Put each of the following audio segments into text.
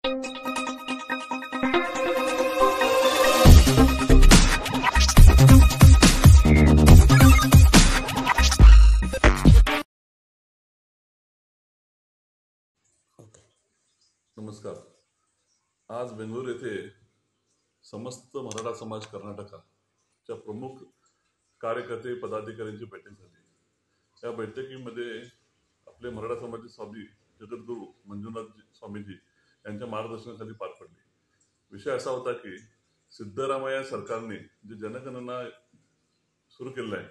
नमस्कार. आज बेंगळूर येथे समस्त मराठा समाज कर्नाटकाच्या प्रमुख कार्यकर्ते पदाधिकाऱ्यांची बैठक झाली. या बैठकीमध्ये आपले मराठा समाजाचे स्वामी जगद्गुरू मंजुनाथ स्वामीजी यांच्या मार्गदर्शनाखाली पार पडली. विषय असा होता की सिद्धरामय्या सरकारने जे जनगणना सुरू केलेलं आहे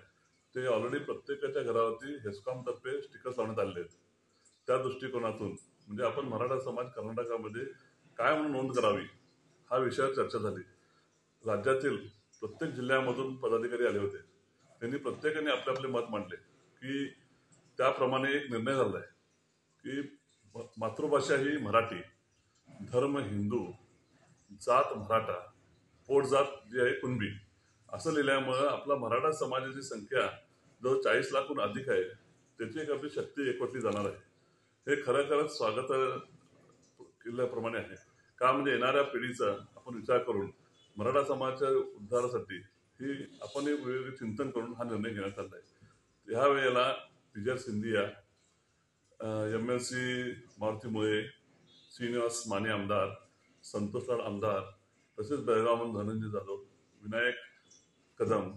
ते ऑलरेडी प्रत्येकाच्या घरावरती हेस्कॉम तर्फे स्टिकर्स लावण्यात आलेले आहेत. त्या दृष्टिकोनातून म्हणजे आपण मराठा समाज कर्नाटकामध्ये काय म्हणून नोंद करावी हा विषयावर चर्चा झाली. राज्यातील प्रत्येक जिल्ह्यामधून पदाधिकारी आले होते. त्यांनी प्रत्येकाने आपले आपले मत मांडले की त्याप्रमाणे एक निर्णय झाला आहे की मातृभाषा ही मराठी, धर्म हिंदू, जात मराठा, पोटजात जी आहे कुणबी असं लिहिल्यामुळं आपला मराठा समाजाची संख्या जवळ 40 लाखहून अधिक आहे. त्याची एक आपली शक्ती एकवटली जाणार आहे. हे खरंच स्वागत केल्याप्रमाणे आहे. का म्हणजे येणाऱ्या पिढीचा आपण विचार करून मराठा समाजाच्या उद्धारासाठी ही आपण एक वेगवेगळे चिंतन करून हा निर्णय घेण्यात आला आहे. ह्या वेळेला विजय सिंधिया, MLC मारुती मुळे, श्रीनिवास माने आमदार, संतोष लाड आमदार, तसेच बेळगावहून धनंजय जाधव, विनायक कदम,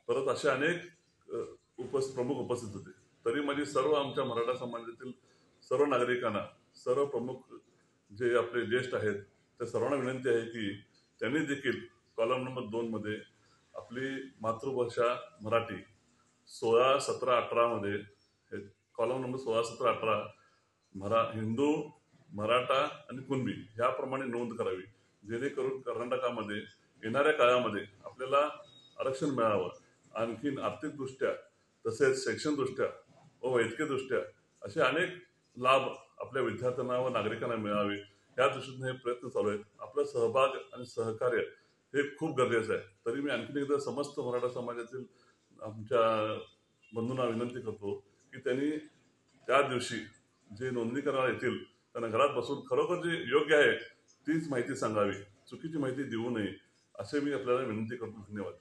परत असे अनेक प्रमुख उपस्थित होते. तरी माझी सर्व आमच्या मराठा समाजातील सर्व नागरिकांना, सर्व प्रमुख जे आपले ज्येष्ठ आहेत त्या सर्वांना विनंती आहे की त्यांनी देखील कॉलम नंबर 2 मध्ये आपली मातृभाषा मराठी 16, 17, 18 मध्ये कॉलम नंबर 16, 17, 18 हिंदू, मराठा आणि कुणबी याप्रमाणे नोंद करावी, जेणेकरून कर्नाटकामध्ये येणाऱ्या काळामध्ये आपल्याला आरक्षण मिळावं. आणखीन आर्थिकदृष्ट्या तसेच शैक्षणिकदृष्ट्या व वैद्यकीयदृष्ट्या असे अनेक लाभ आपल्या विद्यार्थ्यांना व नागरिकांना मिळावे या दृष्टीने हे प्रयत्न चालू आहेत. आपलं सहभाग आणि सहकार्य हे खूप गरजेचं आहे. तरी मी आणखीन एकदा समस्त मराठा समाजातील आमच्या बंधूंना विनंती करतो की त्यांनी त्या दिवशी जे नोंदणी करायला येतील त्यांना घरात बसून खरोखर जे योग्य आहे तीच माहिती सांगावी, चुकीची माहिती देऊ नये असे मी आपल्याला विनंती करतो. धन्यवाद.